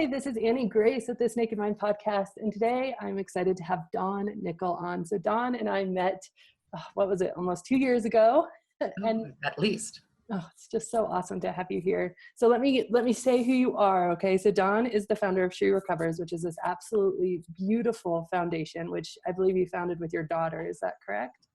Hi, this is Annie Grace at This Naked Mind podcast. And today I'm excited to have Dawn Nickel on. So Dawn and I met, what was it, almost 2 years ago. And at least. it's just so awesome to have you here. So let me say who you are, okay? So Dawn is the founder of She Recovers, which is this absolutely beautiful foundation, which I believe you founded with your daughter. Is that correct?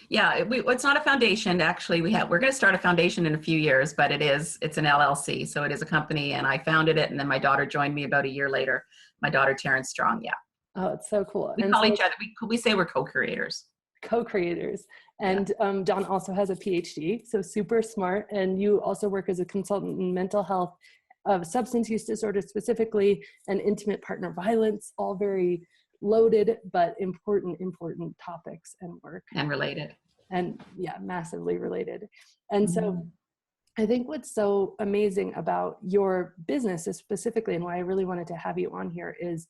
Yeah, it's not a foundation. Actually, we're going to start a foundation in a few years, but it's an LLC. So it is a company, and I founded it. And then my daughter joined me about a year later. My daughter, Terrence Strong. Yeah. Oh, it's so cool. We call each other, we say we're co-creators. Co-creators. And yeah. Dawn also has a PhD, so super smart. And you also work as a consultant in mental health, of substance use disorder specifically, and intimate partner violence, all very loaded but important topics and work. And related. And yeah, massively related. And so I think what's so amazing about your business is specifically, and why I really wanted to have you on here, is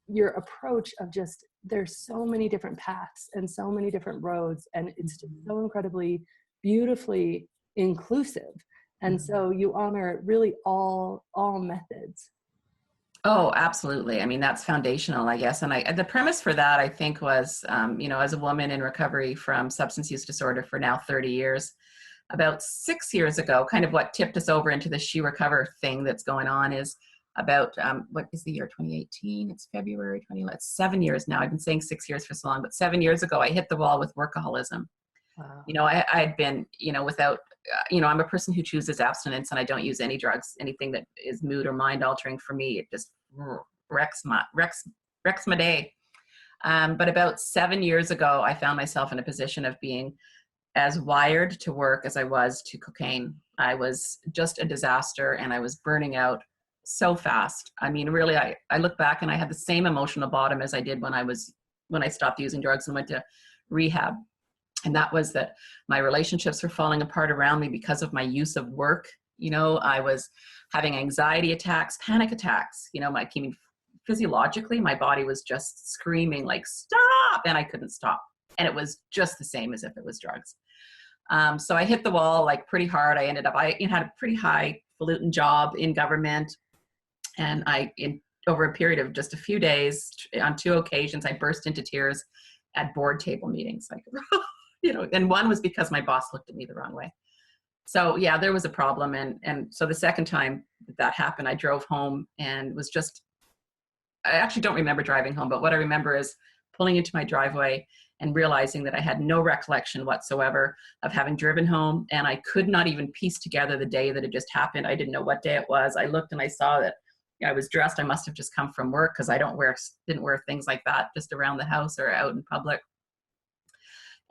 your approach of just, there's so many different paths and so many different roads, and it's just so incredibly beautifully inclusive. And so you honor really all methods. Oh, absolutely. I mean, that's foundational, I guess. And the premise for that, I think, was, as a woman in recovery from substance use disorder for now 30 years, about 6 years ago, kind of what tipped us over into the She Recover thing that's going on is about, what is the year, 2018? It's February 2011. It's 7 years now. I've been saying 6 years for so long, but 7 years ago, I hit the wall with workaholism. Wow. I had been, without, I'm a person who chooses abstinence, and I don't use any drugs. Anything that is mood or mind altering for me, it just wrecks my day. But about 7 years ago, I found myself in a position of being as wired to work as I was to cocaine. I was just a disaster, and I was burning out so fast. I mean, really, I look back and I had the same emotional bottom as I did when I stopped using drugs and went to rehab. And that was that my relationships were falling apart around me because of my use of work. I was having anxiety attacks, panic attacks, physiologically, my body was just screaming like, stop, and I couldn't stop. And it was just the same as if it was drugs. So I hit the wall like pretty hard. I had a pretty highfalutin job in government. And over a period of just a few days, on 2 occasions, I burst into tears at board table meetings. Like, and one was because my boss looked at me the wrong way. So yeah, there was a problem. And so the second time that happened, I drove home and I actually don't remember driving home, but what I remember is pulling into my driveway and realizing that I had no recollection whatsoever of having driven home. And I could not even piece together the day that it just happened. I didn't know what day it was. I looked and I saw that I was dressed. I must have just come from work, because I didn't wear things like that just around the house or out in public.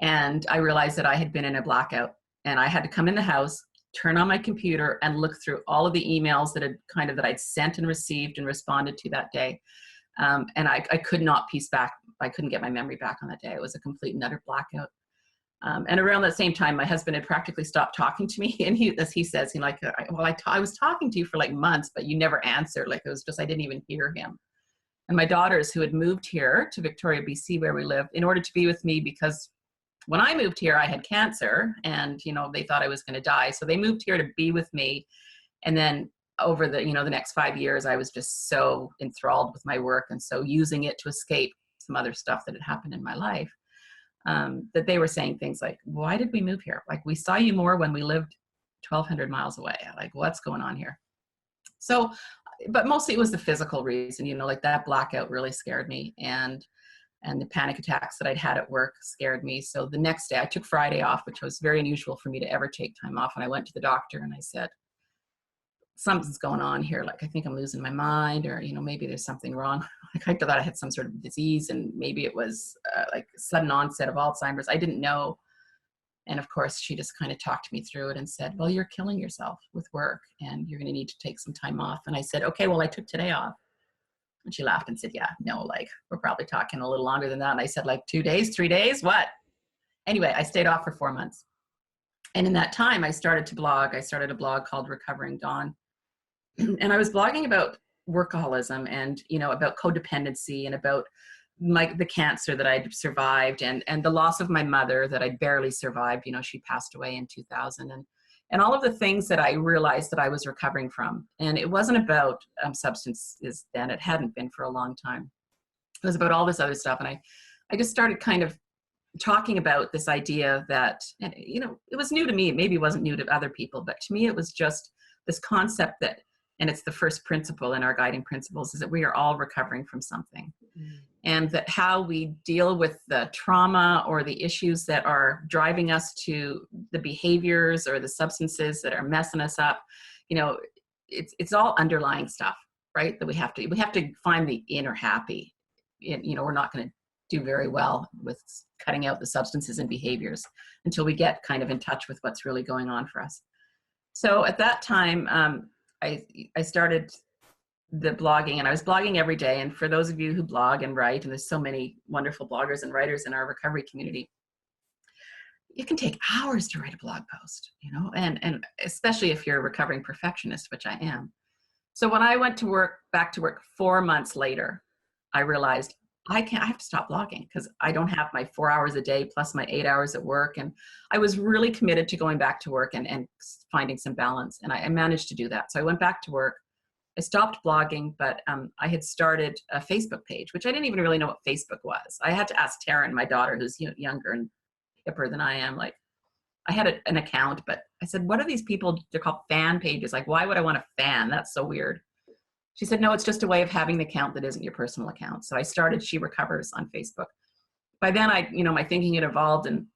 And I realized that I had been in a blackout, and I had to come in the house, turn on my computer, and look through all of the emails that I'd sent and received and responded to that day. And I could not piece back. I couldn't get my memory back on that day. It was a complete and utter blackout. And around that same time, my husband had practically stopped talking to me. And he says, I was talking to you for like months, but you never answered. Like, it was just, I didn't even hear him. And my daughters, who had moved here to Victoria, BC, where we live, in order to be with me, because when I moved here, I had cancer, and, they thought I was going to die. So they moved here to be with me. And then over the next 5 years, I was just so enthralled with my work, and so using it to escape some other stuff that had happened in my life, that they were saying things like, why did we move here? Like, we saw you more when we lived 1,200 miles away. Like, what's going on here? So, but mostly it was the physical reason, like that blackout really scared me. And the panic attacks that I'd had at work scared me. So the next day I took Friday off, which was very unusual for me to ever take time off. And I went to the doctor and I said, something's going on here. Like, I think I'm losing my mind, or, maybe there's something wrong. Like, I thought I had some sort of disease, and maybe it was like sudden onset of Alzheimer's. I didn't know. And of course, she just kind of talked me through it and said, well, you're killing yourself with work, and you're going to need to take some time off. And I said, okay, well, I took today off. And she laughed and said, yeah, no, like, we're probably talking a little longer than that. And I said, like, 2 days, 3 days, what? Anyway, I stayed off for 4 months. And in that time, I started to blog. I started a blog called Recovering Dawn. And I was blogging about workaholism and, about codependency, and about the cancer that I'd survived, and the loss of my mother that I barely survived. She passed away in 2000. and all of the things that I realized that I was recovering from. And it wasn't about substances then. It hadn't been for a long time. It was about all this other stuff. And I just started kind of talking about this idea that, and, you know, it was new to me. Maybe it wasn't new to other people, but to me, it was just this concept that, and it's the first principle in our guiding principles, is that we are all recovering from something. And that how we deal with the trauma or the issues that are driving us to the behaviors or the substances that are messing us up, you know, it's all underlying stuff, right? That we have to find the inner happy. You know, we're not going to do very well with cutting out the substances and behaviors until we get kind of in touch with what's really going on for us. So at that time, I started the blogging, and I was blogging every day. And for those of you who blog and write, and there's so many wonderful bloggers and writers in our recovery community, it can take hours to write a blog post, you know, and especially if you're a recovering perfectionist, which I am. So when I went to work, back to work 4 months later, I realized I have to stop blogging because I don't have my 4 hours a day plus my 8 hours at work. And I was really committed to going back to work and finding some balance. And I managed to do that. So I went back to work. I stopped blogging, but I had started a Facebook page, which I didn't even really know what Facebook was. I had to ask Taryn, my daughter, who's younger and hipper than I am. Like, I had an account, but I said, what are these people? They're called fan pages. Like, why would I want a fan? That's so weird. She said, no, it's just a way of having the account that isn't your personal account. So I started She Recovers on Facebook. By then, my thinking had evolved, and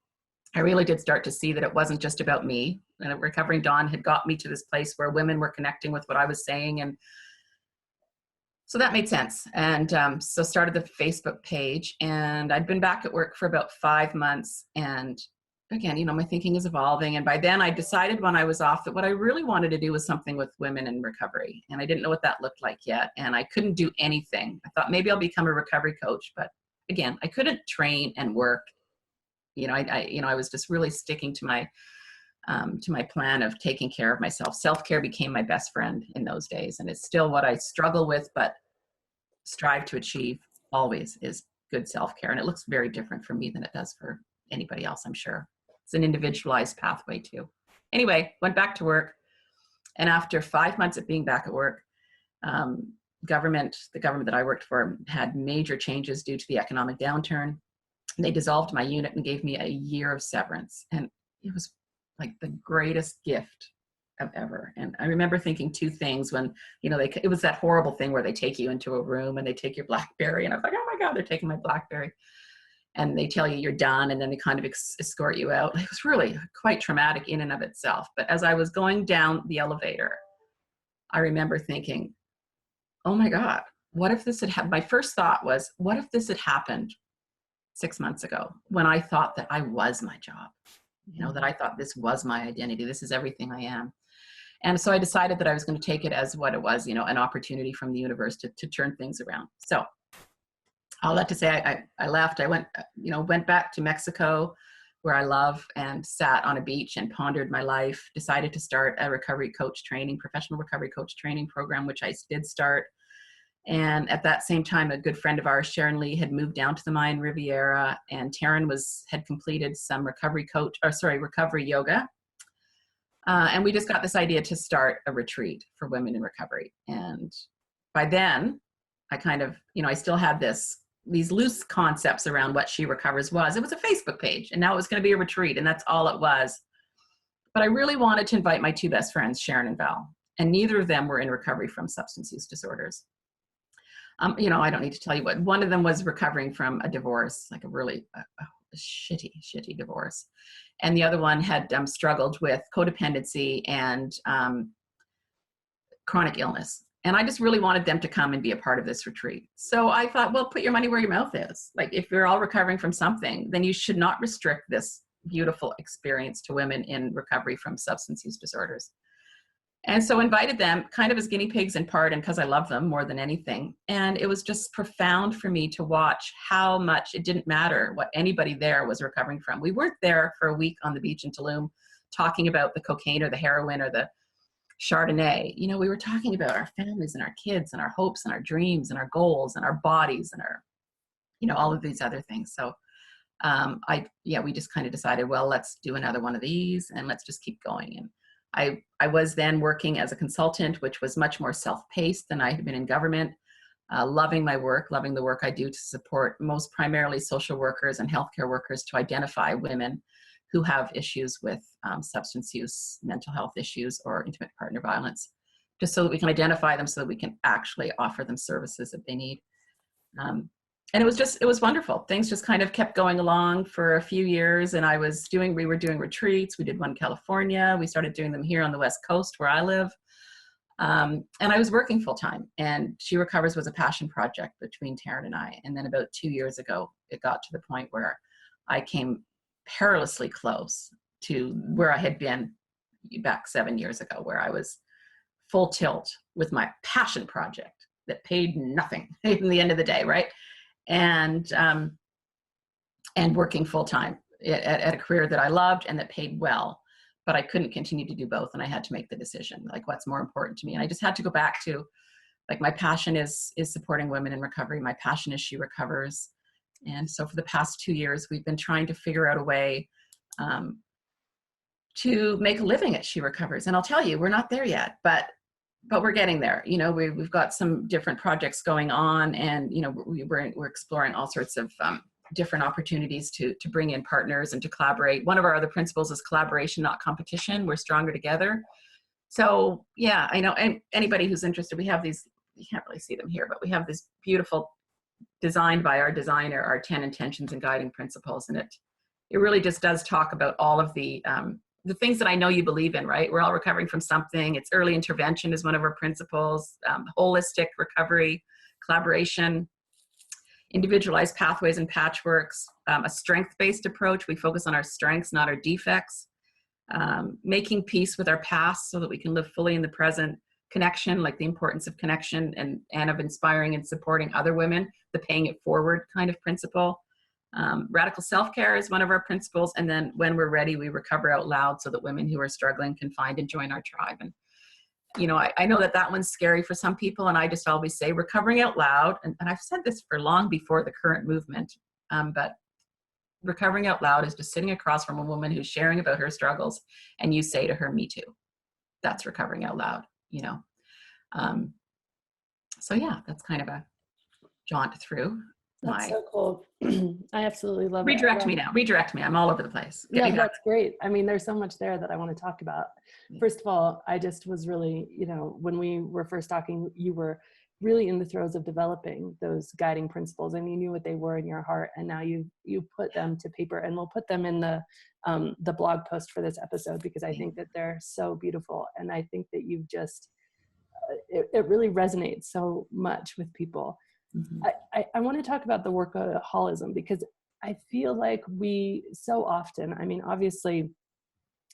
I really did start to see that it wasn't just about me. And Recovering Dawn had got me to this place where women were connecting with what I was saying. And so that made sense. And so started the Facebook page, and I'd been back at work for about 5 months. And again, my thinking is evolving. And by then I decided when I was off that what I really wanted to do was something with women in recovery. And I didn't know what that looked like yet. And I couldn't do anything. I thought maybe I'll become a recovery coach, but again, I couldn't train and work. I was just really sticking to my plan of taking care of myself. Self-care became my best friend in those days. And it's still what I struggle with, but strive to achieve always, is good self-care. And it looks very different for me than it does for anybody else, I'm sure. It's an individualized pathway too. Anyway, went back to work. And after 5 months of being back at work, the government that I worked for had major changes due to the economic downturn. They dissolved my unit and gave me a year of severance. And it was like the greatest gift of ever. And I remember thinking two things when, it was that horrible thing where they take you into a room and they take your BlackBerry. And I was like, oh my God, they're taking my BlackBerry. And they tell you you're done, and then they kind of escort you out. It was really quite traumatic in and of itself. But as I was going down the elevator, I remember thinking, oh my God, what if this had happened? My first thought was, what if this had happened 6 months ago when I thought that I was my job? That I thought this was my identity. This is everything I am. And so I decided that I was going to take it as what it was, an opportunity from the universe to turn things around. So all that to say, I left. I went back to Mexico, where I love, and sat on a beach and pondered my life, decided to start a professional recovery coach training program, which I did start. And at that same time, a good friend of ours, Sharon Lee, had moved down to the Mayan Riviera, and Taryn had completed some recovery yoga. And we just got this idea to start a retreat for women in recovery. And by then, I kind of, I still had these loose concepts around what She Recovers was. It was a Facebook page, and now it was going to be a retreat, and that's all it was. But I really wanted to invite my two best friends, Sharon and Val, and neither of them were in recovery from substance use disorders. I don't need to tell you what. One of them was recovering from a divorce, like a really shitty divorce. And the other one had struggled with codependency and chronic illness. And I just really wanted them to come and be a part of this retreat. So I thought, well, put your money where your mouth is. Like, if you're all recovering from something, then you should not restrict this beautiful experience to women in recovery from substance use disorders. And so invited them kind of as guinea pigs in part, and because I love them more than anything. And it was just profound for me to watch how much it didn't matter what anybody there was recovering from. We weren't there for a week on the beach in Tulum talking about the cocaine or the heroin or the Chardonnay. We were talking about our families and our kids and our hopes and our dreams and our goals and our bodies and our, all of these other things. So we just kind of decided, well, let's do another one of these and let's just keep going. And I was then working as a consultant, which was much more self-paced than I had been in government. Loving my work, loving the work I do to support most primarily social workers and healthcare workers to identify women who have issues with substance use, mental health issues, or intimate partner violence, just so that we can identify them so that we can actually offer them services that they need. And it was wonderful. Things just kind of kept going along for a few years, and we were doing retreats. We did one in California. We started doing them here on the West Coast where I live. And I was working full time, and She Recovers was a passion project between Taryn and I. And then about 2 years ago, it got to the point where I came perilously close to where I had been back 7 years ago, where I was full tilt with my passion project that paid nothing in the end of the day, right? And working full time at a career that I loved and that paid well. But I couldn't continue to do both, and I had to make the decision, like, what's more important to me. And I just had to go back to, like, my passion is supporting women in recovery. My passion is She Recovers. And so for the past 2 years, we've been trying to figure out a way to make a living at She Recovers. And I'll tell you, we're not there yet, but we're getting there. You know, we've got some different projects going on, and, you know, we're exploring all sorts of different opportunities to bring in partners and to collaborate. One of our other principles is collaboration, not competition. We're stronger together. So yeah, I know, and anybody who's interested, we have these, you can't really see them here, but we have this beautiful, designed by our designer, our 10 intentions and guiding principles. And it really just does talk about all of the things that I know you believe in, right? We're all recovering from something. It's early intervention is one of our principles, holistic recovery, collaboration, individualized pathways and patchworks, a strength-based approach. We focus on our strengths, not our defects, making peace with our past so that we can live fully in the present, connection, like the importance of connection and of inspiring and supporting other women, the paying it forward kind of principle. Radical self-care is one of our principles. And then when we're ready, we recover out loud so that women who are struggling can find and join our tribe. And you know, I know that one's scary for some people, and I just always say recovering out loud, and I've said this for long before the current movement, but recovering out loud is just sitting across from a woman who's sharing about her struggles, and you say to her, me too. That's recovering out loud, you know. So yeah, that's kind of a jaunt through. That's so cool. I absolutely love it. Redirect me. I'm all over the place. No, that's great. I mean, there's so much there that I want to talk about. First of all, I just was really, you know, when we were first talking, you were really in the throes of developing those guiding principles, and you knew what they were in your heart. And now you put them to paper, and we'll put them in the blog post for this episode, because I think that they're so beautiful. And I think that you've just, it really resonates so much with people. Mm-hmm. I want to talk about the workaholism, because I feel like we so often, I mean, obviously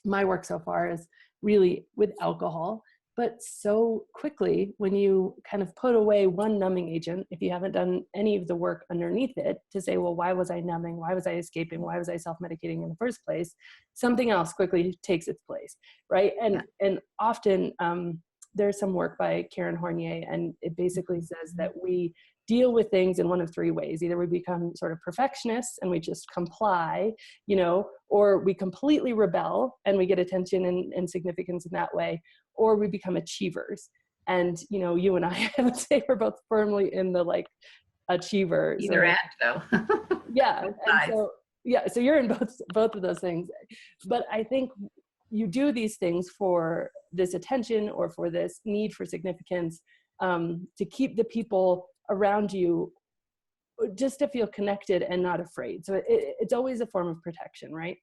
my work so far is really with alcohol, but so quickly when you kind of put away one numbing agent, if you haven't done any of the work underneath it to say, well, why was I numbing? Why was I escaping? Why was I self-medicating in the first place? Something else quickly takes its place, right? And often there's some work by Karen Hornier, and it basically says that we deal with things in one of three ways. Either we become sort of perfectionists and we just comply, you know, or we completely rebel and we get attention and significance in that way, or we become achievers. And, you know, you and I would say we're both firmly in the like achiever. Either end though. Yeah. And so you're in both of those things. But I think you do these things for this attention or for this need for significance, to keep the people around you just to feel connected and not afraid. So it's always a form of protection, right?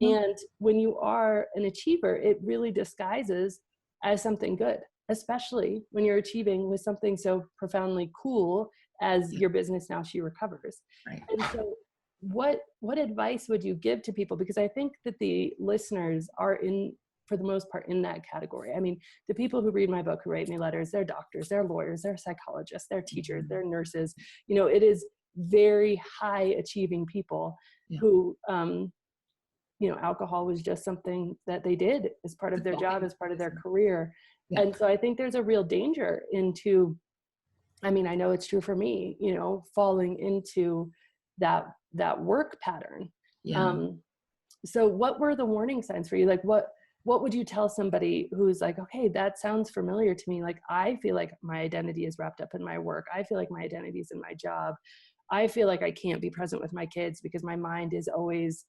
Mm-hmm. And when you are an achiever, it really disguises as something good, especially when you're achieving with something so profoundly cool as your business now, She Recovers. Right. And so what advice would you give to people? Because I think that the listeners are for the most part in that category. I mean, the people who read my book, who write me letters, they're doctors, they're lawyers, they're psychologists, they're teachers, they're nurses. You know, it is very high achieving people who, you know, alcohol was just something that they did as part of their job, as part of their career. Yeah. And so I think there's a real danger into, I mean, I know it's true for me, you know, falling into that work pattern. Yeah. So what were the warning signs for you? Like what would you tell somebody who's like, okay, that sounds familiar to me. Like, I feel like my identity is wrapped up in my work. I feel like my identity is in my job. I feel like I can't be present with my kids because my mind is always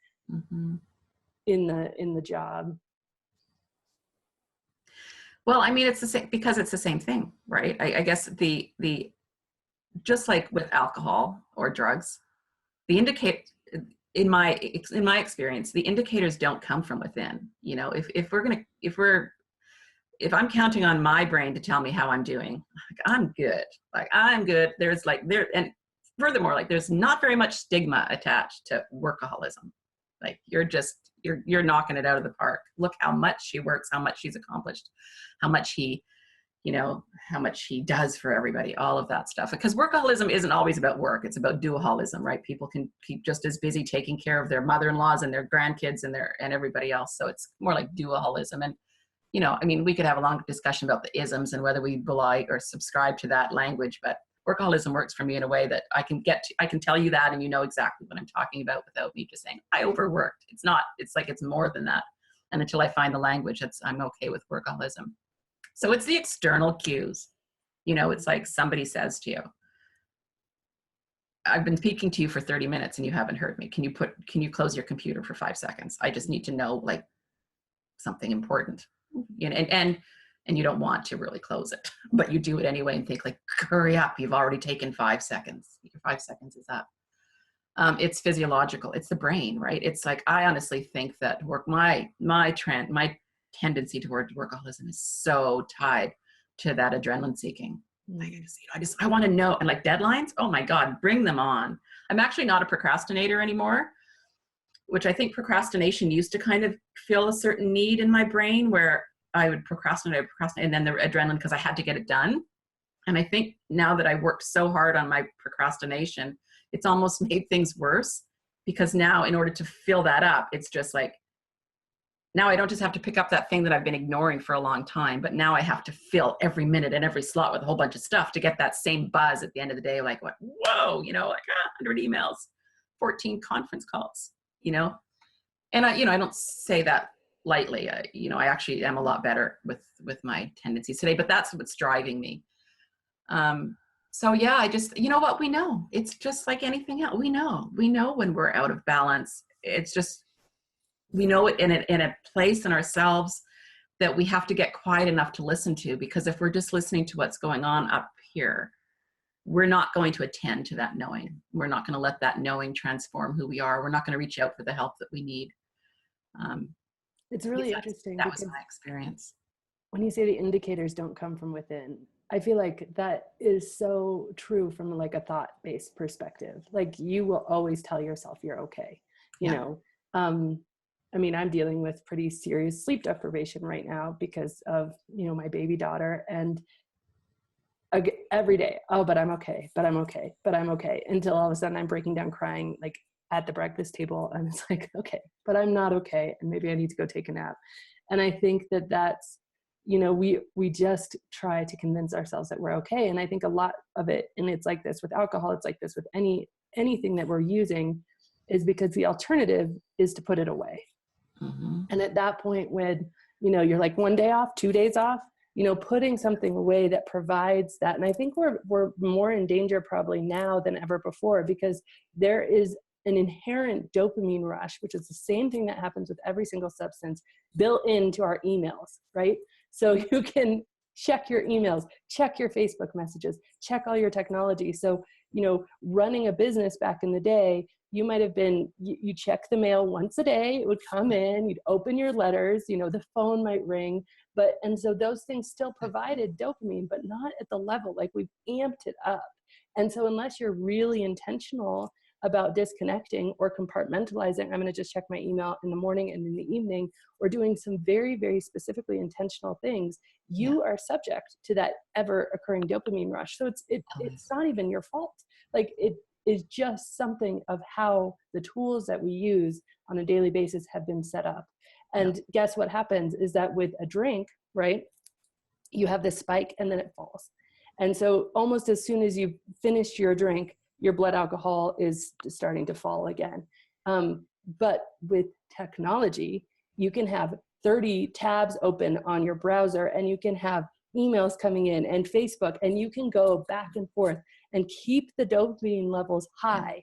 in the job. Well, I mean, it's the same, because it's the same thing, right? I guess the just like with alcohol or drugs, the indicate in my experience, the indicators don't come from within. You know, if I'm counting on my brain to tell me how I'm doing, like, I'm good. Like, I'm good. There's like and furthermore, like, there's not very much stigma attached to workaholism. Like, you're knocking it out of the park. Look how much she works, how much she's accomplished, how much he does for everybody, all of that stuff. Because workaholism isn't always about work. It's about duaholism, right? People can keep just as busy taking care of their mother-in-laws and their grandkids and everybody else. So it's more like duaholism. And, you know, I mean, we could have a long discussion about the isms and whether we belie or subscribe to that language, but workaholism works for me in a way that I can tell you that and you know exactly what I'm talking about without me just saying, I overworked. It's like it's more than that. And until I find the language, I'm okay with workaholism. So it's the external cues. You know, it's like somebody says to you, I've been speaking to you for 30 minutes and you haven't heard me. Can you close your computer for 5 seconds? I just need to know, like, something important. You know, and you don't want to really close it, but you do it anyway and think, like, hurry up. You've already taken 5 seconds. Your 5 seconds is up. It's physiological. It's the brain, right? It's like, I honestly think that my tendency toward workaholism is so tied to that adrenaline seeking. Like, I want to know. And like deadlines, oh my God, bring them on. I'm actually not a procrastinator anymore, which I think procrastination used to kind of fill a certain need in my brain where I would procrastinate, and then the adrenaline because I had to get it done. And I think now that I worked so hard on my procrastination, it's almost made things worse, because now in order to fill that up, it's just like, now I don't just have to pick up that thing that I've been ignoring for a long time, but now I have to fill every minute and every slot with a whole bunch of stuff to get that same buzz at the end of the day. Like, what? Whoa, you know, like 100 emails, 14 conference calls, you know? And I don't say that lightly. I actually am a lot better with my tendencies today, but that's what's driving me. So yeah, I just, you know what, we know. It's just like anything else. We know when we're out of balance. It's just, we know it in a place in ourselves that we have to get quiet enough to listen to, because if we're just listening to what's going on up here, we're not going to attend to that knowing. We're not going to let that knowing transform who we are. We're not going to reach out for the help that we need. It's really interesting. That was my experience. When you say the indicators don't come from within, I feel like that is so true from like a thought-based perspective. Like, you will always tell yourself you're okay. You know, I mean, I'm dealing with pretty serious sleep deprivation right now because of, my baby daughter, and every day, oh, but I'm okay, but I'm okay, but I'm okay, until all of a sudden I'm breaking down crying, like at the breakfast table. And it's like, okay, but I'm not okay. And maybe I need to go take a nap. And I think that that's, we just try to convince ourselves that we're okay. And I think a lot of it, and it's like this with alcohol, it's like this with anything that we're using, is because the alternative is to put it away. Mm-hmm. And at that point, when, you're like 1 day off, 2 days off, putting something away that provides that. And I think we're more in danger probably now than ever before, because there is an inherent dopamine rush, which is the same thing that happens with every single substance, built into our emails, right? So you can check your emails, check your Facebook messages, check all your technology. So, running a business back in the day, you might have been, you check the mail once a day, it would come in, you'd open your letters, the phone might ring, and so those things still provided dopamine, but not at the level, like we've amped it up. And so unless you're really intentional about disconnecting or compartmentalizing, I'm going to just check my email in the morning and in the evening, or doing some very, very specifically intentional things, you are subject to that ever occurring dopamine rush. So it's not even your fault. Like, it is just something of how the tools that we use on a daily basis have been set up. And guess what happens is that with a drink, right, you have this spike and then it falls. And so almost as soon as you've finished your drink, your blood alcohol is starting to fall again. But with technology, you can have 30 tabs open on your browser, and you can have emails coming in and Facebook, and you can go back and forth and keep the dopamine levels high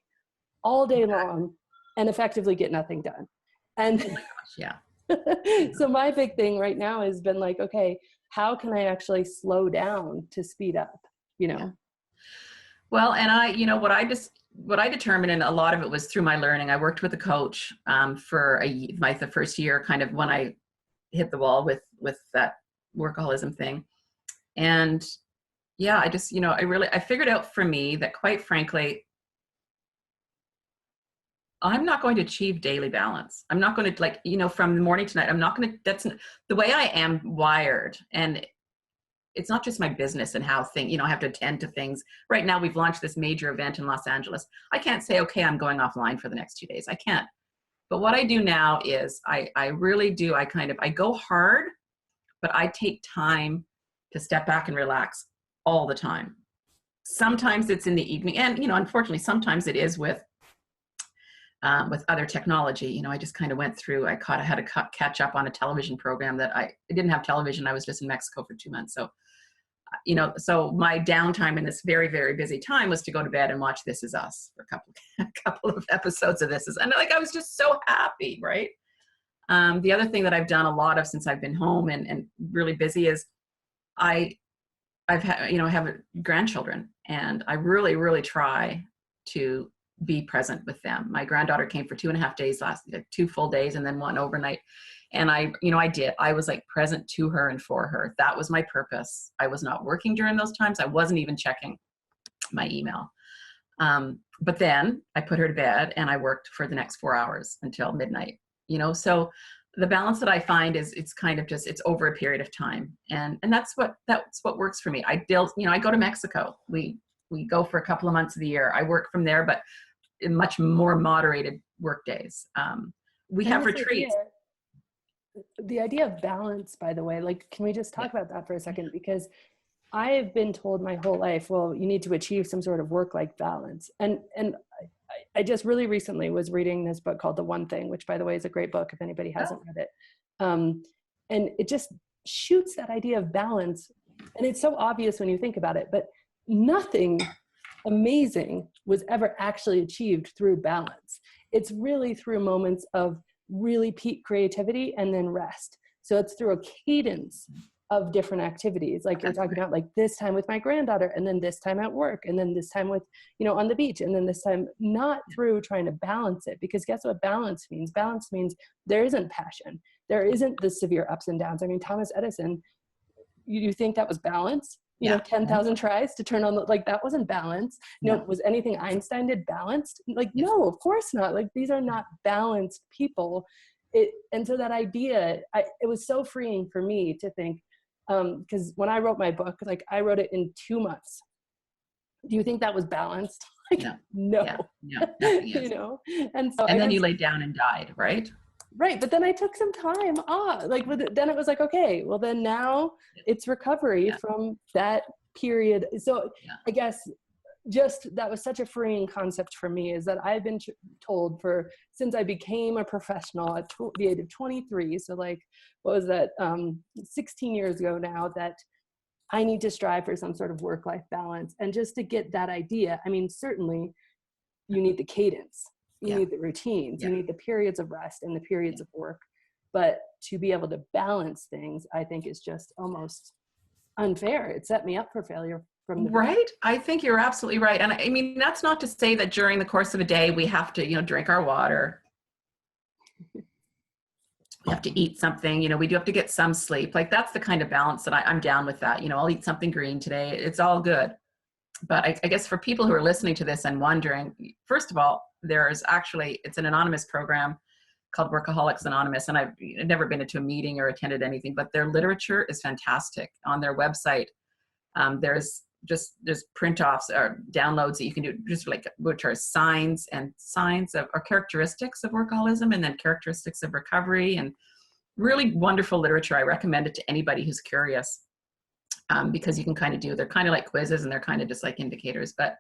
all day long and effectively get nothing done. And oh my gosh, yeah. so my big thing right now has been like, okay, how can I actually slow down to speed up, you know? Yeah. Well, and what I determined, and a lot of it was through my learning. I worked with a coach for the first year, kind of when I hit the wall with that workaholism thing. And yeah, I just, I figured out for me that, quite frankly, I'm not going to achieve daily balance. I'm not going to, from morning to night, I'm not going to, that's the way I am wired. And it's not just my business and how I have to attend to things. Right now, we've launched this major event in Los Angeles. I can't say, okay, I'm going offline for the next 2 days. I can't. But what I do now is I really do, I go hard, but I take time to step back and relax all the time. Sometimes it's in the evening, and unfortunately, sometimes it is with other technology. I just kind of went through. I had to catch up on a television program that I didn't have television. I was just in Mexico for 2 months, so so my downtime in this very, very busy time was to go to bed and watch This Is Us for a couple of episodes of This Is, and I was just so happy, right? The other thing that I've done a lot of since I've been home and really busy is I have grandchildren, and I really, really try to be present with them. My granddaughter came for 2.5 days 2 full days, and then 1 overnight. And I was like present to her and for her. That was my purpose. I was not working during those times. I wasn't even checking my email. But then I put her to bed and I worked for the next 4 hours until midnight, so the balance that I find is it's kind of just, it's over a period of time. And that's what works for me. I go to Mexico. We go for a couple of months of the year. I work from there, but in much more moderated work days. We have retreats. The idea of balance, by the way, can we just talk about that for a second? Because I have been told my whole life, well, you need to achieve some sort of work-life balance. And I just really recently was reading this book called The One Thing, which, by the way, is a great book if anybody hasn't read it. And it just shoots that idea of balance. And it's so obvious when you think about it, but nothing amazing was ever actually achieved through balance. It's really through moments of really peak creativity and then rest. So it's through a cadence of different activities, like you're talking about, like this time with my granddaughter, and then this time at work, and then this time with, on the beach, and then this time, not through trying to balance it. Because guess what balance means? Balance means there isn't passion. There isn't the severe ups and downs. I mean, Thomas Edison, you think that was balance? 10,000 tries to turn on that wasn't balance. Was anything Einstein did balanced? No, of course not. These are not balanced people. And so that idea, it was so freeing for me to think, because when I wrote my book, I wrote it in 2 months. Do you think that was balanced? No. And so and then you laid down and died, right? Right. But then I took some time off. Then it was okay, well, then now it's recovery from that period. So I guess just that was such a freeing concept for me, is that I've been told since I became a professional at the age of 23. So what was that? 16 years ago now, that I need to strive for some sort of work-life balance. And just to get that idea, I mean, certainly you need the cadence. You need the routines, you need the periods of rest and the periods of work. But to be able to balance things, I think, is just almost unfair. It set me up for failure from the beginning. I think you're absolutely right. And I mean, that's not to say that during the course of a day, we have to, drink our water. We have to eat something, we do have to get some sleep. That's the kind of balance that I'm down with that. I'll eat something green today. It's all good. But I guess for people who are listening to this and wondering, first of all, it's an anonymous program called Workaholics Anonymous. And I've never been into a meeting or attended anything, but their literature is fantastic. On their website, there's print-offs or downloads that you can do, which are signs of, or characteristics of workaholism, and then characteristics of recovery, and really wonderful literature. I recommend it to anybody who's curious, because you can they're kind of like quizzes, and they're kind of just like indicators. But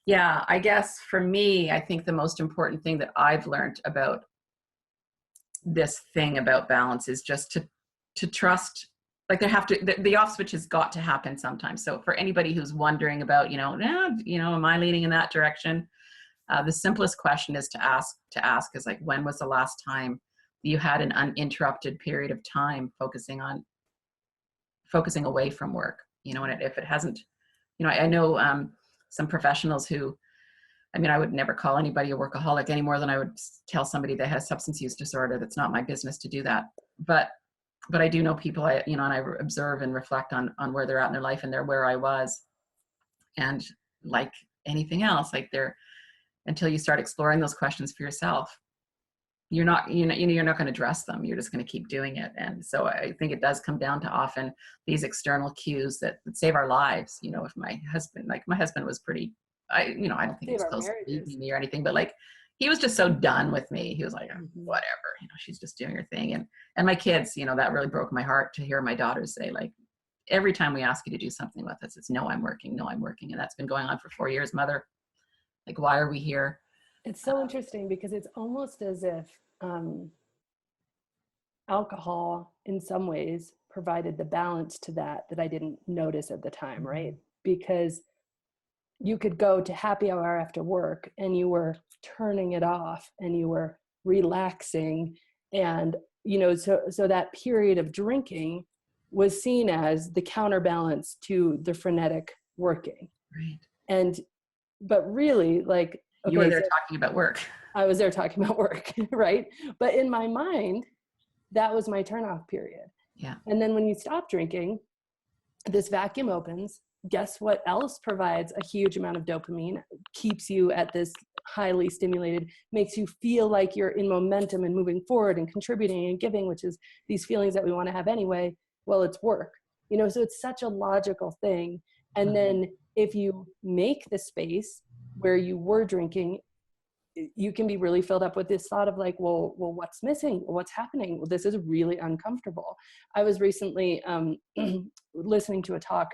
yeah, I guess for me, I think the most important thing that I've learned about this thing about balance is just to trust. Like the off switch has got to happen sometimes. So for anybody who's wondering about, am I leaning in that direction? The simplest question is to ask is like, when was the last time you had an uninterrupted period of time focusing away from work? And if it hasn't, I know some professionals who, I would never call anybody a workaholic any more than I would tell somebody that has substance use disorder. That's not my business to do that. But I do know people, and I observe and reflect on where they're at in their life, and they're where I was. And like anything else, until you start exploring those questions for yourself, you're not going to address them. You're just going to keep doing it. And so I think it does come down to often these external cues that save our lives. If my husband was pretty, I don't think he was close to leaving me or anything, but like, he was just so done with me. He was like, whatever, she's just doing her thing. And my kids, that really broke my heart to hear my daughters say, like, every time we ask you to do something with us, it's no, I'm working. And that's been going on for 4 years, Mother. Like, why are we here? It's so interesting because it's almost as if alcohol in some ways provided the balance to that I didn't notice at the time, right? Because you could go to happy hour after work and you were turning it off and you were relaxing. And, so that period of drinking was seen as the counterbalance to the frenetic working. Right. But really, like, okay, you were there talking about work. I was there talking about work, right? But in my mind, that was my turnoff period. Yeah. And then when you stop drinking, this vacuum opens. Guess what else provides a huge amount of dopamine, keeps you at this highly stimulated, makes you feel like you're in momentum and moving forward and contributing and giving, which is these feelings that we want to have anyway. Well, it's work, so it's such a logical thing. And then if you make the space where you were drinking, you can be really filled up with this thought of like, well, what's missing? What's happening? Well, this is really uncomfortable. I was recently listening to a talk,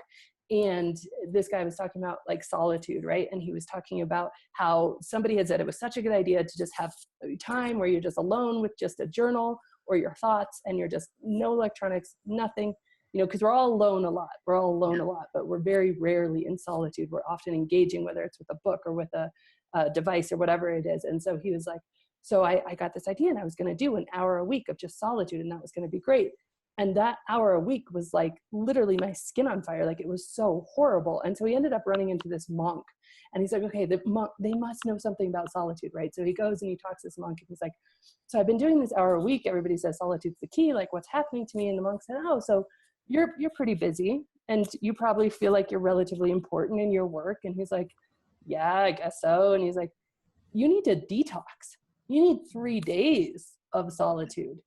and this guy was talking about like solitude, right? And he was talking about how somebody had said it was such a good idea to just have time where you're just alone with just a journal or your thoughts, and you're just no electronics, nothing, because we're all alone a lot. We're all alone a lot, but we're very rarely in solitude. We're often engaging, whether it's with a book or with a device or whatever it is. And so he was like, so I got this idea and I was going to do an hour a week of just solitude, and that was going to be great. And that hour a week was like literally my skin on fire. Like, it was so horrible. And so he ended up running into this monk, and he's like, okay, they must know something about solitude, right? So he goes and he talks to this monk, and he's like, so I've been doing this hour a week. Everybody says solitude's the key. Like, what's happening to me? And the monk said, oh, so you're pretty busy and you probably feel like you're relatively important in your work. And he's like, yeah, I guess so. And he's like, you need to detox. You need 3 days of solitude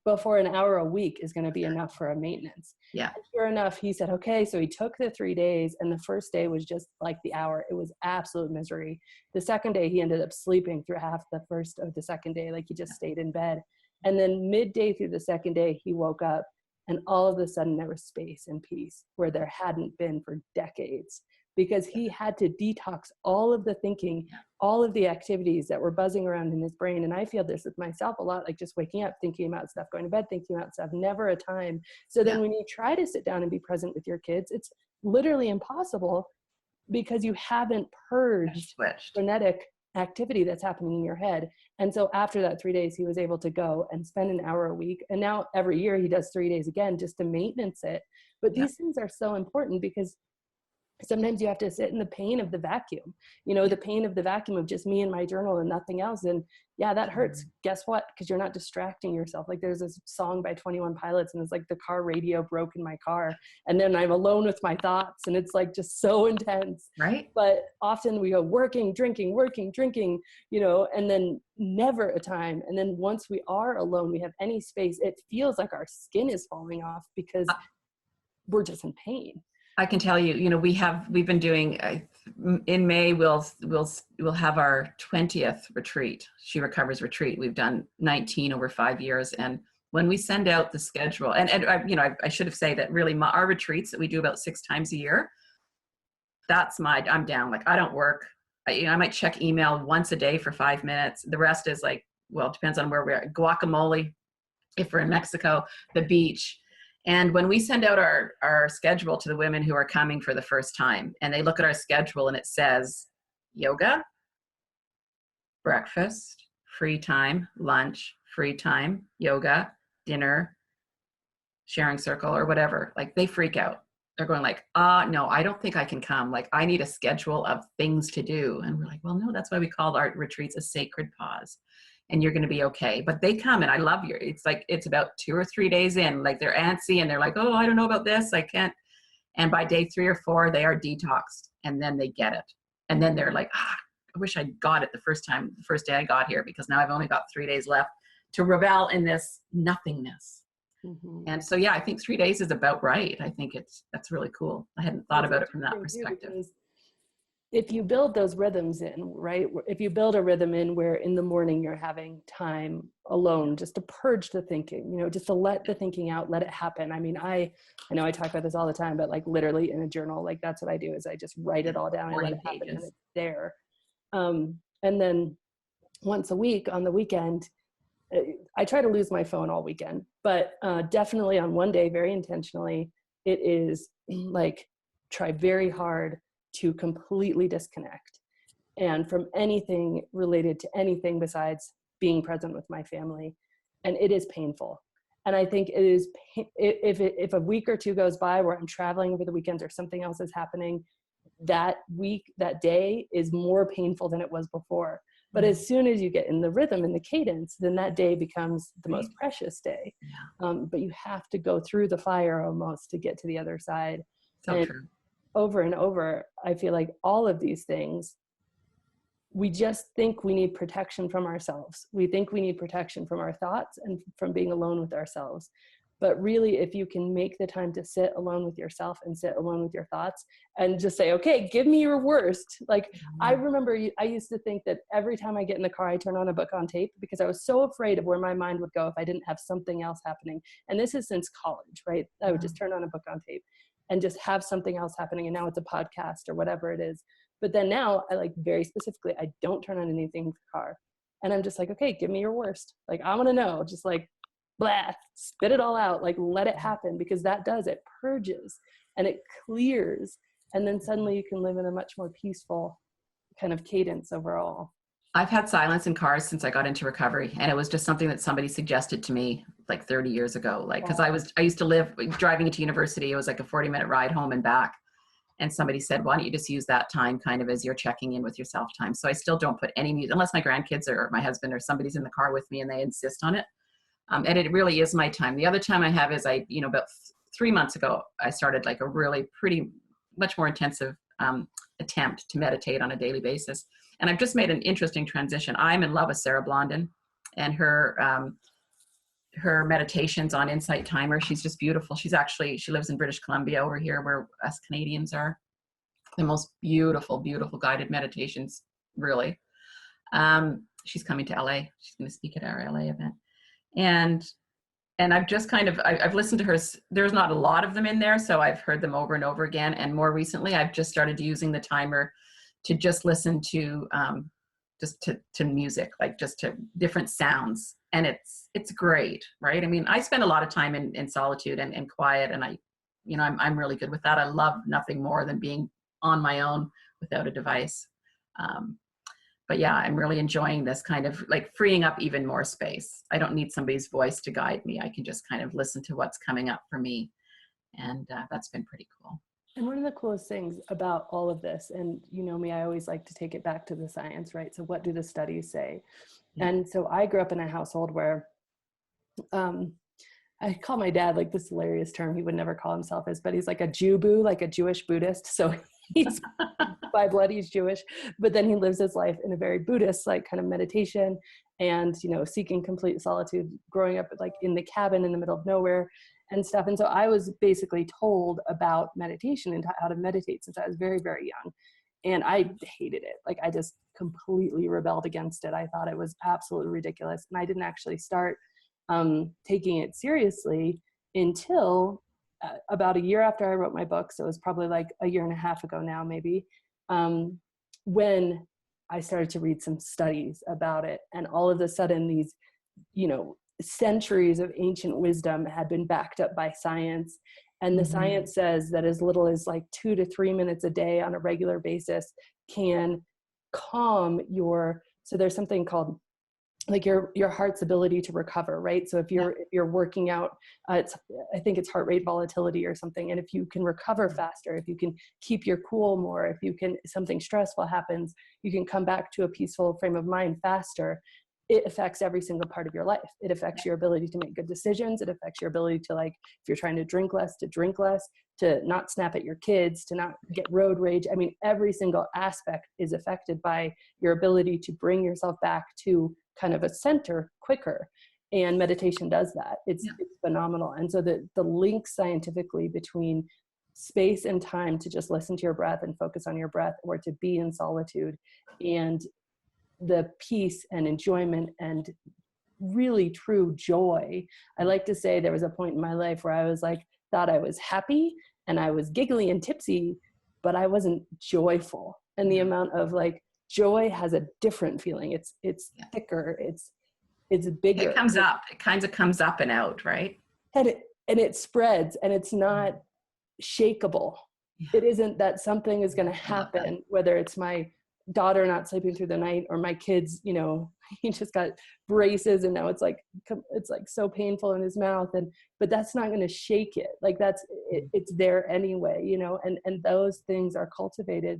before an hour a week is going to be enough for a maintenance. Yeah. And sure enough, he said, okay, so he took the 3 days, and the first day was just like the hour. It was absolute misery. The second day, he ended up sleeping through half the first of the second day. Like, he just stayed in bed. And then midday through the second day, he woke up, and all of a sudden there was space and peace where there hadn't been for decades, because he had to detox all of the thinking, all of the activities that were buzzing around in his brain. And I feel this with myself a lot, like just waking up, thinking about stuff, going to bed, thinking about stuff, never a time. So then when you try to sit down and be present with your kids, it's literally impossible, because you haven't purged frenetic activity that's happening in your head. And so after that 3 days, he was able to go and spend an hour a week. And now every year he does 3 days again, just to maintenance it. But these things are so important, because sometimes you have to sit in the pain of the vacuum, the pain of the vacuum of just me and my journal and nothing else. And yeah, that hurts. Guess what? Because you're not distracting yourself. Like, there's this song by 21 Pilots, and it's like the car radio broke in my car, and then I'm alone with my thoughts, and it's like just so intense. Right. But often we go working, drinking, and then never a time. And then once we are alone, we have any space, it feels like our skin is falling off, because we're just in pain. I can tell you, we've been doing, in May, we'll have our 20th retreat, She Recovers retreat. We've done 19 over 5 years. And when we send out the schedule, and I should have said that really our retreats that we do about 6 times a year, I'm down. Like, I don't work. I might check email once a day for 5 minutes. The rest is like, well, it depends on where we're at. Guacamole, if we're in Mexico, the beach. And when we send out our schedule to the women who are coming for the first time, and they look at our schedule and it says yoga, breakfast, free time, lunch, free time, yoga, dinner, sharing circle, or whatever, like they freak out. They're going like, no, I don't think I can come. Like, I need a schedule of things to do. And we're like, well, no, that's why we call our retreats a sacred pause. And you're going to be okay. But they come, and I love it's like, it's about 2 or 3 days in, like they're antsy and they're like, oh, I don't know about this. I can't. And by day 3 or 4, they are detoxed, and then they get it. And then they're like, I wish I got it the first day I got here, because now I've only got 3 days left to revel in this nothingness. Mm-hmm. And so, yeah, I think 3 days is about right. I think that's really cool. I hadn't thought about it from that perspective. If you build those rhythms in, right? If you build a rhythm in where in the morning you're having time alone, just to purge the thinking, just to let the thinking out, let it happen. I mean, I know I talk about this all the time, but like literally in a journal, like that's what I do, is I just write it all down and let it happen, and it's there. And then once a week on the weekend, I try to lose my phone all weekend, but definitely on one day, very intentionally, it is like try very hard to completely disconnect and from anything related to anything besides being present with my family. And it is painful. And I think it is, if a week or two goes by where I'm traveling over the weekends or something else is happening, that week, that day is more painful than it was before. But as soon as you get in the rhythm and the cadence, then that day becomes the most precious day. But you have to go through the fire almost to get to the other side. So true. Over and over, I feel like all of these things, we just think we need protection from ourselves. We think we need protection from our thoughts and from being alone with ourselves. But really, if you can make the time to sit alone with yourself and sit alone with your thoughts and just say, okay, give me your worst. Like, I remember I used to think that every time I get in the car, I turn on a book on tape, because I was so afraid of where my mind would go if I didn't have something else happening. And this is since college, right? I would just turn on a book on tape and just have something else happening. And now it's a podcast or whatever it is. But then now I like very specifically, I don't turn on anything in the car. And I'm just like, okay, give me your worst. Like, I want to know, just like, blah, spit it all out, like let it happen, because that does, it purges and it clears. And then suddenly you can live in a much more peaceful kind of cadence overall. I've had silence in cars since I got into recovery, and it was just something that somebody suggested to me like 30 years ago. Like, because I used to live driving into university. It was like a 40-minute ride home and back. And somebody said, why don't you just use that time kind of as you're checking in with yourself time? So I still don't put any music, unless my grandkids or my husband or somebody's in the car with me and they insist on it. And it really is my time. The other time I have is about 3 months ago, I started like a really pretty much more intensive attempt to meditate on a daily basis. And I've just made an interesting transition. I'm in love with Sarah Blondin and her meditations on Insight Timer. She's just beautiful. She lives in British Columbia over here where us Canadians are. The most beautiful, beautiful guided meditations, really. She's coming to LA. She's going to speak at our LA event. And I've just I've listened to her. There's not a lot of them in there, so I've heard them over and over again. And more recently, I've just started using the timer to just listen to to music, like just to different sounds. And it's great, right? I mean, I spend a lot of time in solitude and quiet, and I'm really good with that. I love nothing more than being on my own without a device. But yeah, I'm really enjoying this kind of like freeing up even more space. I don't need somebody's voice to guide me. I can just kind of listen to what's coming up for me. And that's been pretty cool. And one of the coolest things about all of this, and you know me, I always like to take it back to the science, right? So what do the studies say? Yeah. And so I grew up in a household where I call my dad like this hilarious term he would never call himself as, but he's like a Jew-boo, like a Jewish Buddhist. So he's by blood, he's Jewish, but then he lives his life in a very Buddhist, like kind of meditation and, seeking complete solitude, growing up like in the cabin in the middle of nowhere and stuff. And so I was basically told about meditation and how to meditate since I was very, very young. And I hated it. Like I just completely rebelled against it. I thought it was absolutely ridiculous. And I didn't actually start taking it seriously until about a year after I wrote my book. So it was probably like a year and a half ago now, maybe, when I started to read some studies about it. And all of a sudden these, centuries of ancient wisdom had been backed up by science. And the science says that as little as like 2 to 3 minutes a day on a regular basis can calm so there's something called like your heart's ability to recover, right? So if you're working out, I think it's heart rate volatility or something. And if you can recover faster, if you can keep your cool more, if something stressful happens, you can come back to a peaceful frame of mind faster. It affects every single part of your life. It affects your ability to make good decisions. It affects your ability to, like, if you're trying to drink less, to not snap at your kids, to not get road rage. I mean, every single aspect is affected by your ability to bring yourself back to kind of a center quicker. And meditation does that. It's phenomenal. And so the link scientifically between space and time to just listen to your breath and focus on your breath, or to be in solitude, and the peace and enjoyment and really true joy. I like to say there was a point in my life where I was like, thought I was happy and I was giggly and tipsy, but I wasn't joyful. And the amount of like joy has a different feeling. It's thicker. It's bigger. It comes up. It kind of comes up and out, right? And it spreads, and it's not shakable. It isn't that something is going to happen, whether it's my daughter not sleeping through the night, or my kids, he just got braces and now it's like so painful in his mouth, but that's not going to shake it. Like it's there anyway, and those things are cultivated,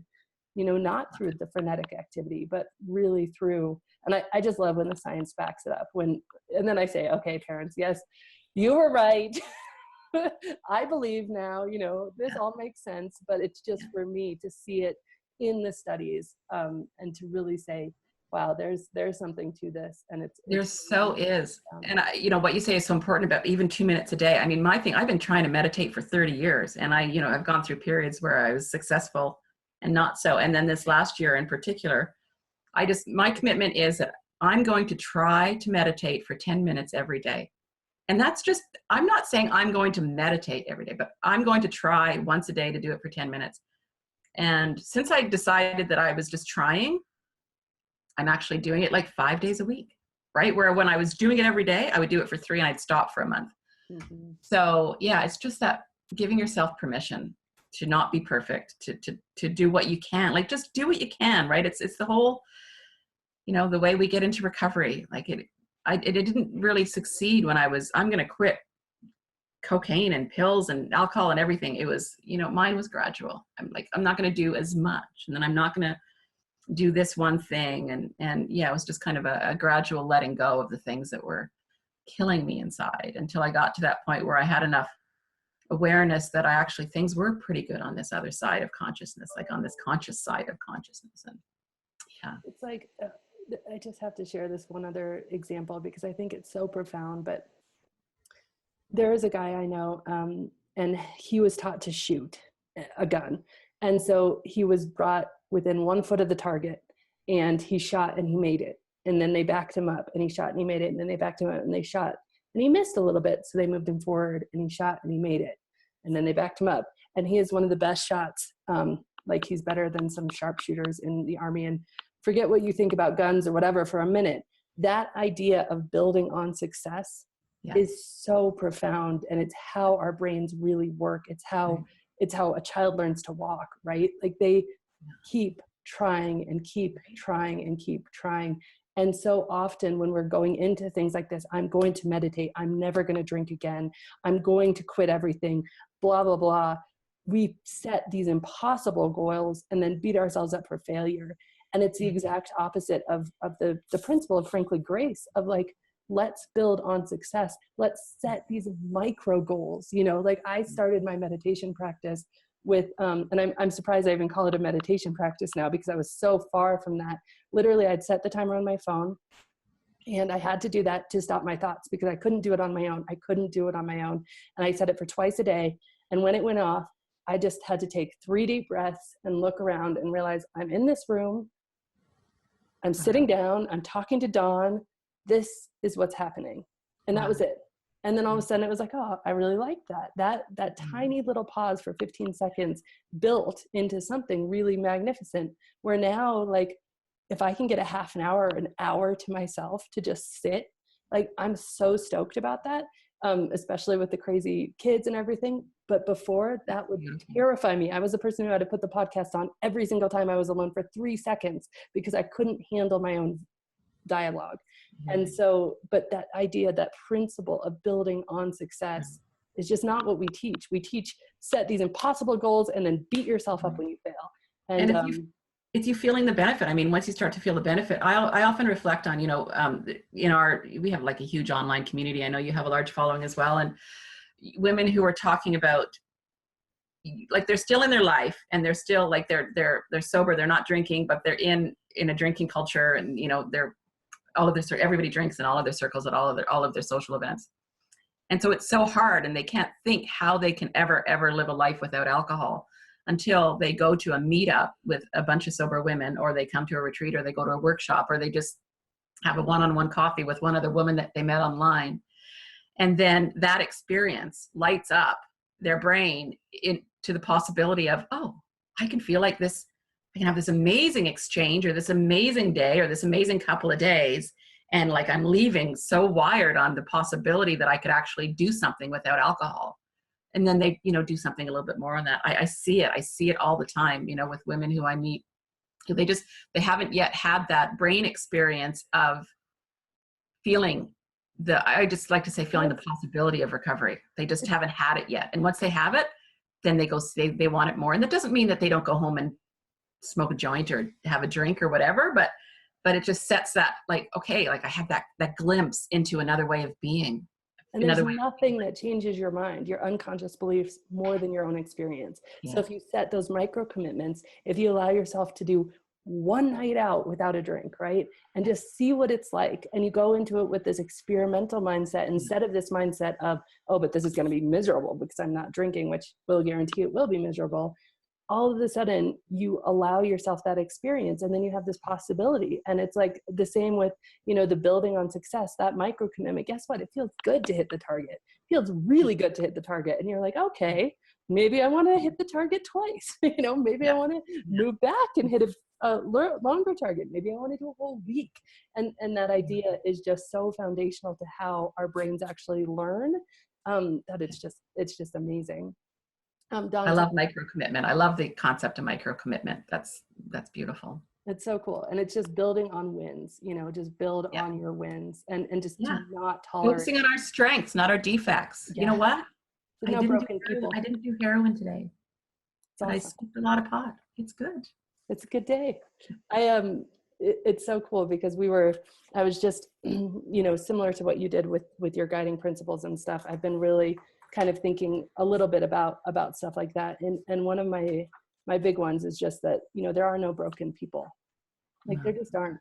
not through the frenetic activity, but really through, and I just love when the science backs it up, and then I say, okay, parents, yes, you were right. I believe now, this all makes sense, but it's just for me to see it in the studies, and to really say, wow, there's something to this. And there so is. And what you say is so important about even 2 minutes a day. I mean, my thing, I've been trying to meditate for 30 years, and I've gone through periods where I was successful and not so. And then this last year in particular, my commitment is that I'm going to try to meditate for 10 minutes every day. And that's just, I'm not saying I'm going to meditate every day, but I'm going to try once a day to do it for 10 minutes. And since I decided that I was just trying, I'm actually doing it like 5 days a week, right? Where when I was doing it every day, I would do it for 3 and I'd stop for a month. Mm-hmm. So yeah, it's just that giving yourself permission to not be perfect, to do what you can, like just do what you can, right? It's the whole, the way we get into recovery. Like it didn't really succeed when I'm going to quit cocaine and pills and alcohol and everything. It was, mine was gradual. I'm not going to do as much, and then I'm not going to do this one thing. And it was just kind of a gradual letting go of the things that were killing me inside, until I got to that point where I had enough awareness that things were pretty good on this other side of consciousness, like on this conscious side of consciousness. And it's like, I just have to share this one other example because I think it's so profound, but there is a guy I know, and he was taught to shoot a gun. And so he was brought within 1 foot of the target, and he shot and he made it. And then they backed him up, and he shot and he made it. And then they backed him up and they shot, and he missed a little bit. So they moved him forward, and he shot and he made it. And then they backed him up, and he is one of the best shots. Like he's better than some sharpshooters in the Army. And forget what you think about guns or whatever for a minute. That idea of building on success is so profound, and it's how our brains really work. It's how a child learns to walk, right? Like they keep trying and keep trying and keep trying. And so often when we're going into things like this, I'm going to meditate, I'm never going to drink again, I'm going to quit everything, blah, blah, blah. We set these impossible goals and then beat ourselves up for failure. And it's the exact opposite of the principle of frankly grace, of like, let's build on success. Let's set these micro goals. Like I started my meditation practice with, and I'm surprised I even call it a meditation practice now, because I was so far from that. Literally, I'd set the timer on my phone, and I had to do that to stop my thoughts, because I couldn't do it on my own. And I set it for twice a day. And when it went off, I just had to take 3 deep breaths and look around and realize I'm in this room. I'm sitting down. I'm talking to Dawn. This is what's happening. And that was it. And then all of a sudden it was like, oh, I really like that. That tiny little pause for 15 seconds built into something really magnificent, where now, like, if I can get a half an hour to myself to just sit Like, I'm so stoked about that, especially with the crazy kids and everything. But before, that would terrify me. I was the person who had to put the podcast on every single time I was alone for 3 seconds because I couldn't handle my own dialogue. And so, but that idea, that principle of building on success is just not what we teach. We teach set these impossible goals and then beat yourself up when you fail. And it's you feeling the benefit. I mean, once you start to feel the benefit, I often reflect on, we have like a huge online community. I know you have a large following as well. And women who are talking about, like, they're still in their life and they're still like, they're sober, they're not drinking, but they're in a drinking culture, and, they're all of their, everybody drinks in all of their circles at all of their social events. And so it's so hard, and they can't think how they can ever live a life without alcohol until they go to a meetup with a bunch of sober women, or they come to a retreat, or they go to a workshop, or they just have a one-on-one coffee with one other woman that they met online. And then that experience lights up their brain into the possibility of, oh, I can feel like this. I can have this amazing exchange, or this amazing day, or this amazing couple of days. And like, I'm leaving so wired on the possibility that I could actually do something without alcohol. And then they, do something a little bit more on that. I see it all the time, with women who I meet, who they haven't yet had that brain experience of feeling I just like to say, feeling the possibility of recovery. They just haven't had it yet. And once they have it, then they want it more. And that doesn't mean that they don't go home and smoke a joint or have a drink or whatever, but it just sets that, like, okay, like, I have that glimpse into another way of being. And there's nothing that changes your mind, your unconscious beliefs, more than your own experience. Yeah. So if you set those micro commitments, if you allow yourself to do one night out without a drink, right? And just see what it's like. And you go into it with this experimental mindset instead of this mindset of, oh, but this is going to be miserable because I'm not drinking, which will guarantee it will be miserable. All of a sudden you allow yourself that experience, and then you have this possibility. And it's like the same with, the building on success, that micro commitment. Guess what? It feels good to hit the target. It feels really good to hit the target. And you're like, okay, maybe I want to hit the target twice. Maybe I want to move back and hit a longer target. Maybe I want to do a whole week. And that idea is just so foundational to how our brains actually learn, that it's just amazing. Don, I love micro commitment. I love the concept of micro commitment. That's beautiful. It's so cool. And it's just building on wins, just build on your wins and just do not tolerate. Focusing on our strengths, not our defects. Yeah. You know what? No broken people. I didn't do heroin today. Awesome. I smoked a lot of pot. It's good. It's a good day. It's so cool because I was just, similar to what you did with your guiding principles and stuff. I've been really kind of thinking a little bit about stuff like that. And one of my big ones is just that, there are no broken people. Like, there just aren't,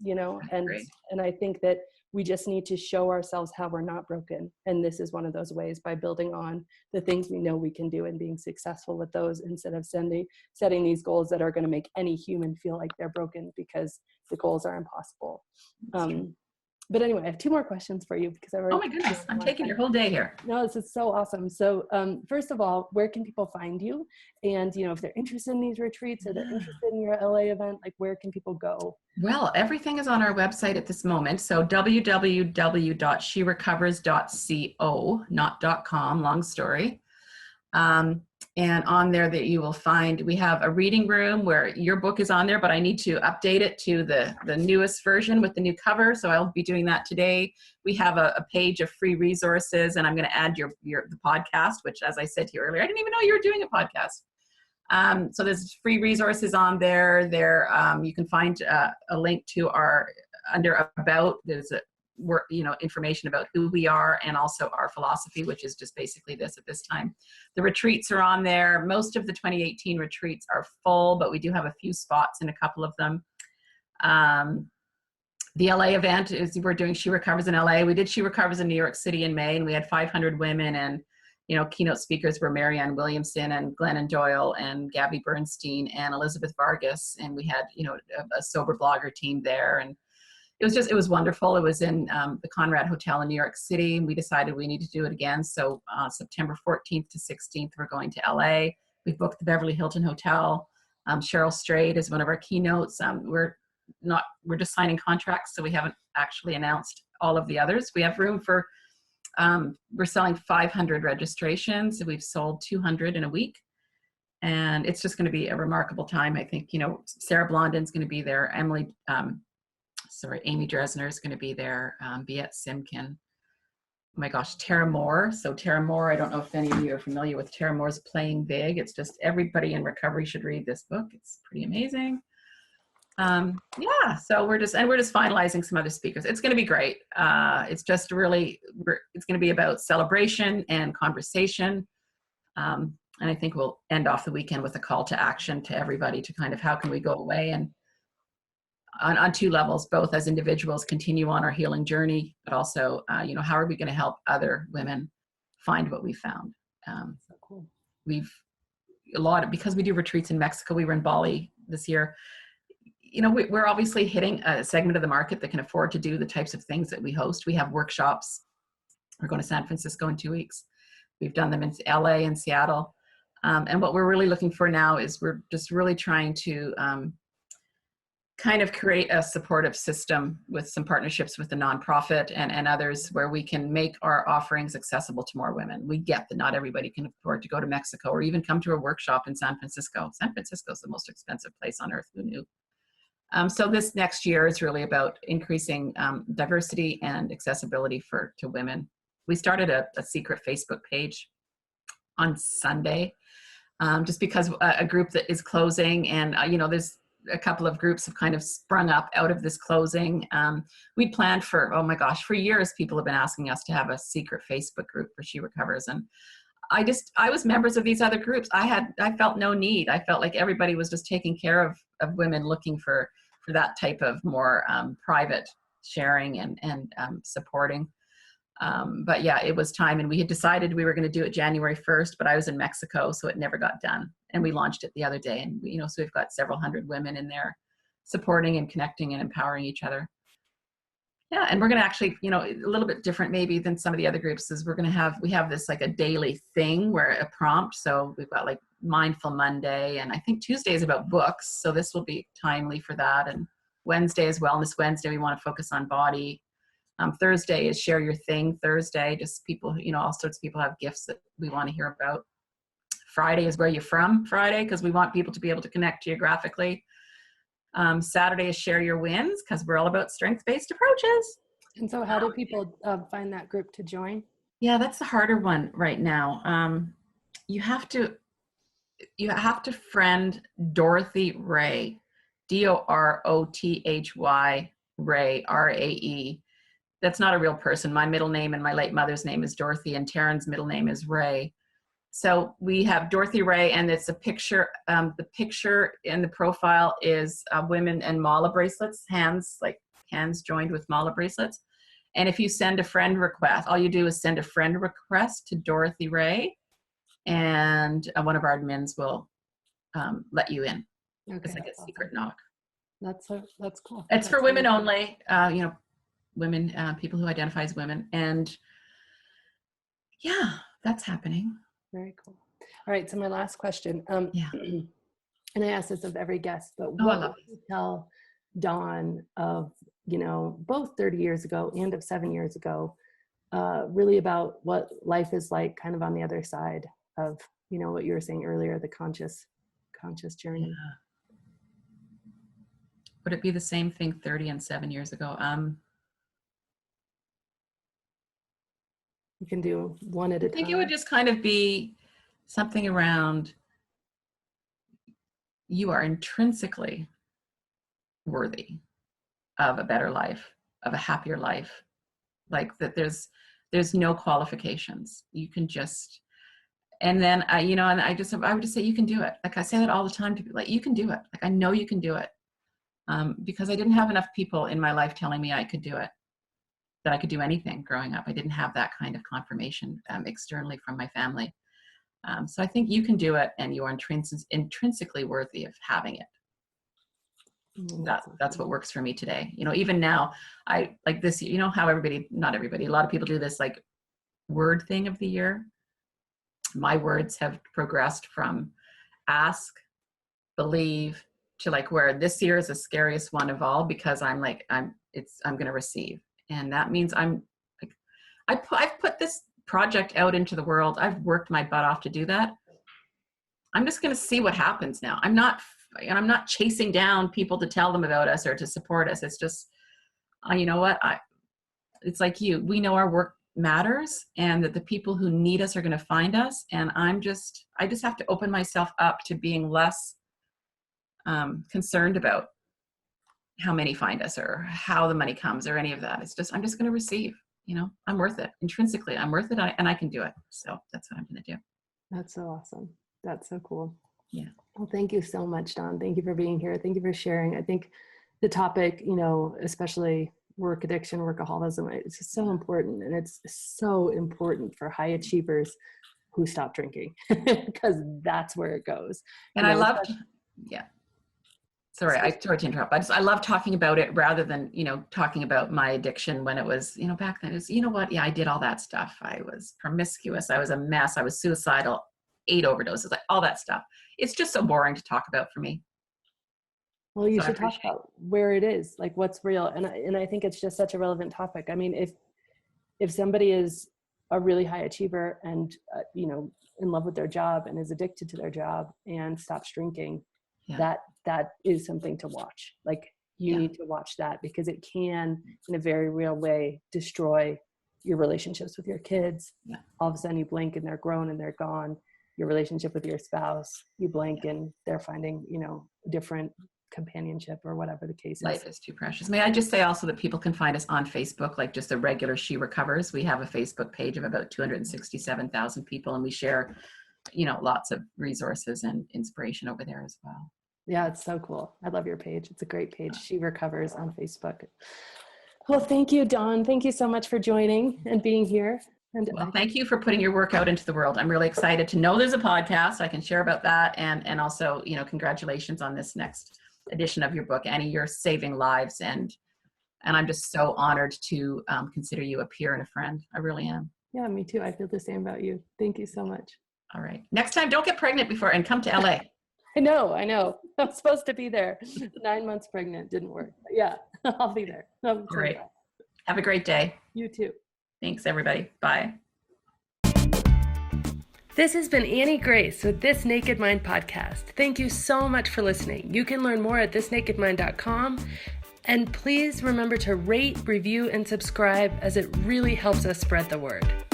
and I think that we just need to show ourselves how we're not broken. And this is one of those ways, by building on the things we know we can do and being successful with those, instead of setting these goals that are going to make any human feel like they're broken because the goals are impossible. But anyway, I have 2 more questions for you because oh my goodness, I'm taking your whole day here. No, this is so awesome. So first of all, where can people find you? And, if they're interested in these retreats or they're interested in your LA event, like, where can people go? Well, everything is on our website at this moment. So www.sherecovers.co, not .com, long story. And on there that you will find, we have a reading room where your book is on there, but I need to update it to the newest version with the new cover. So I'll be doing that today. We have a page of free resources, and I'm going to add the podcast, which, as I said to you earlier, I didn't even know you were doing a podcast. So there's free resources on there. You can find a link to under About, there's information about who we are and also our philosophy, which is just basically this at this time. The retreats are on there. Most of the 2018 retreats are full, but we do have a few spots in a couple of them. The LA event is, we're doing She Recovers in LA. We did She Recovers in New York City in May, and we had 500 women, and keynote speakers were Marianne Williamson and Glennon Doyle and Gabby Bernstein and Elizabeth Vargas. And we had, a sober blogger team there. And it was wonderful. It was in the Conrad Hotel in New York City. We decided we need to do it again. So September 14th to 16th, we're going to LA. We've booked the Beverly Hilton Hotel. Cheryl Strayed is one of our keynotes. We're just signing contracts, so we haven't actually announced all of the others. We have room for, we're selling 500 registrations. We've sold 200 in a week. And it's just going to be a remarkable time. I think, Sarah Blondin's going to be there. Amy Dresner is going to be there. Biette Simkin. Oh my gosh, Tara Moore. So Tara Moore, I don't know if any of you are familiar with Tara Moore's Playing Big. It's just everybody in recovery should read this book. It's pretty amazing. So we're just finalizing some other speakers. It's going to be great. It's just really, it's going to be about celebration and conversation. And I think we'll end off the weekend with a call to action to everybody to kind of how can we go away and on two levels, both as individuals continue on our healing journey, but also, how are we going to help other women find what we found? So cool. Because we do retreats in Mexico, we were in Bali this year. We're obviously hitting a segment of the market that can afford to do the types of things that we host. We have workshops. We're going to San Francisco in 2 weeks. We've done them in LA and Seattle. And what we're really looking for now is we're just really trying to kind of create a supportive system with some partnerships with the nonprofit and others where we can make our offerings accessible to more women. We get that not everybody can afford to go to Mexico or even come to a workshop in San Francisco. San Francisco is the most expensive place on earth. Who knew? So this next year is really about increasing diversity and accessibility to women. We started a secret Facebook page on Sunday, just because a group that is closing, and there's a couple of groups have kind of sprung up out of this closing. We planned for, oh my gosh, for years people have been asking us to have a secret Facebook group for She Recovers, and I was members of these other groups. I felt no need. I felt like everybody was just taking care of women looking for that type of more private sharing and supporting. But yeah, it was time, and we had decided we were going to do it January 1st, but I was in Mexico, so it never got done. And we launched it the other day, and so we've got several hundred women in there supporting and connecting and empowering each other. Yeah, and we're going to actually, a little bit different maybe than some of the other groups is we have this like a daily thing where a prompt. So we've got like Mindful Monday, and I think Tuesday is about books. So this will be timely for that. And Wednesday is Wellness Wednesday. We want to focus on body. Thursday is Share Your Thing Thursday. Just people, all sorts of people have gifts that we want to hear about. Friday is Where You From Friday, because we want people to be able to connect geographically. Saturday is Share Your Wins, because we're all about strength-based approaches. And so how do people find that group to join? Yeah, that's the harder one right now. You have to friend Dorothy Ray, Dorothy Ray, Rae. That's not a real person. My middle name and my late mother's name is Dorothy, and Taryn's middle name is Ray. So we have Dorothy Ray, and it's a picture. The picture in the profile is women and mala bracelets, hands joined with mala bracelets. And if you send a friend request, all you do is send a friend request to Dorothy Ray, and one of our admins will let you in. Okay, it's like a secret knock. That's cool. It's for women only. Women, people who identify as women, and yeah, that's happening. Very cool. All right, so my last question. And I ask this of every guest, but what would you tell Dawn of, both 30 years ago and of 7 years ago, really about what life is like kind of on the other side of, what you were saying earlier, the conscious journey? Yeah. Would it be the same thing 30 and 7 years ago? You can do one at a time. I think it would just kind of be something around, you are intrinsically worthy of a better life, of a happier life. Like that there's no qualifications. You can just, and then I would just say you can do it. Like I say that all the time to people, like you can do it. Like I know you can do it. Because I didn't have enough people in my life telling me I could do it, that I could do anything growing up. I didn't have that kind of confirmation externally from my family. So I think you can do it, and you are intrinsically worthy of having it. That's what works for me today. Even now, I like this, how not everybody, a lot of people do this like word thing of the year. My words have progressed from ask, believe, to like where this year is the scariest one of all, because I'm going to receive. And that means I'm like, I've put this project out into the world. I've worked my butt off to do that. I'm just going to see what happens now. I'm not chasing down people to tell them about us or to support us. It's just, you know what? It's like we know our work matters and that the people who need us are going to find us. And I just have to open myself up to being less concerned about how many find us or how the money comes or any of that. It's just, I'm just going to receive, I'm worth it. Intrinsically, I'm worth it and I can do it. So that's what I'm going to do. That's so awesome. That's so cool. Yeah. Well, thank you so much, Dawn. Thank you for being here. Thank you for sharing. I think the topic, especially work addiction, workaholism, it's just so important. And it's so important for high achievers who stop drinking because that's where it goes. And I loved, yeah. Sorry to interrupt. I love talking about it rather than, talking about my addiction when it was, back then it was, what? Yeah, I did all that stuff. I was promiscuous. I was a mess. I was suicidal, 8 overdoses, like all that stuff. It's just so boring to talk about for me. Well, you should talk about where it is, like what's real. And I think it's just such a relevant topic. I mean, if somebody is a really high achiever and, in love with their job and is addicted to their job and stops drinking, that is something to watch. Like you need to watch that because it can, in a very real way, destroy your relationships with your kids. Yeah. All of a sudden you blink and they're grown and they're gone. Your relationship with your spouse, you blink and they're finding, different companionship or whatever the case is. Life is too precious. May I just say also that people can find us on Facebook, like just a regular She Recovers. We have a Facebook page of about 267,000 people and we share, lots of resources and inspiration over there as well. Yeah, it's so cool. I love your page. It's a great page. She Recovers on Facebook. Well, thank you, Dawn. Thank you so much for joining and being here. And well, thank you for putting your work out into the world. I'm really excited to know there's a podcast. I can share about that. And also, congratulations on this next edition of your book, Annie. You're saving lives. And I'm just so honored to consider you a peer and a friend. I really am. Yeah, me too. I feel the same about you. Thank you so much. All right. Next time, don't get pregnant before and come to LA. I know. I'm supposed to be there. 9 months pregnant. Didn't work. Yeah, I'll be there. All right. Have a great day. You too. Thanks, everybody. Bye. This has been Annie Grace with This Naked Mind podcast. Thank you so much for listening. You can learn more at thisnakedmind.com. And please remember to rate, review, and subscribe as it really helps us spread the word.